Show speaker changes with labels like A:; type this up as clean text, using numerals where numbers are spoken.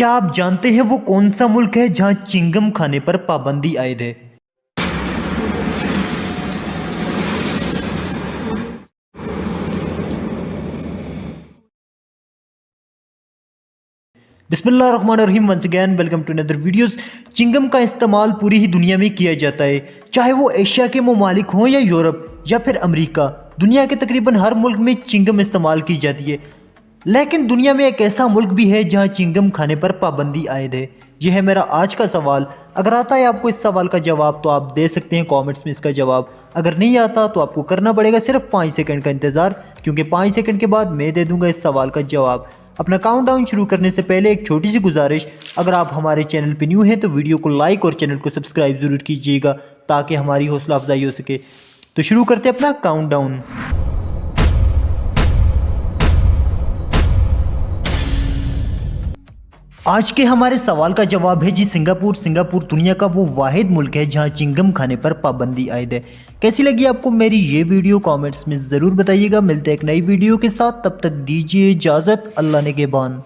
A: क्या आप जानते हैं वो कौन सा मुल्क है जहां चिंगम खाने पर पाबंदी आयद है? बिस्मिल्लाहिर्रहमानिर्रहीम। Once again welcome to another videos. Chewing gum का इस्तेमाल पूरी ही दुनिया में किया जाता है, चाहे वो एशिया के ममालिक हों या यूरोप या फिर अमेरिका। दुनिया के तकरीबन हर मुल्क में चिंगम इस्तेमाल की जाती है। लेकिन दुनिया में एक ऐसा मुल्क भी है जहां चिंगम खाने पर पाबंदी आयद है। यह है मेरा आज का सवाल। अगर आता है आपको इस सवाल का जवाब तो आप दे सकते हैं कमेंट्स में इसका जवाब। अगर नहीं आता तो आपको करना पड़ेगा सिर्फ 5 सेकंड का इंतज़ार, क्योंकि 5 सेकंड के बाद मैं दे दूंगा इस सवाल का जवाब। अपना काउंटडाउन शुरू करने से पहले एक छोटी सी गुजारिश, अगर आप हमारे चैनल पर न्यू हैं तो वीडियो को लाइक और चैनल को सब्सक्राइब ज़रूर कीजिएगा ताकि हमारी हौसला अफजाई हो सके। तो शुरू करते हैं अपना काउंटडाउन। आज के हमारे सवाल का जवाब है जी सिंगापुर। सिंगापुर दुनिया का वो वाहिद मुल्क है जहां चिंगम खाने पर पाबंदी आयद है। कैसी लगी आपको मेरी ये वीडियो कमेंट्स में ज़रूर बताइएगा। मिलते हैं एक नई वीडियो के साथ, तब तक दीजिए इजाज़त। अल्लाह ने के बान।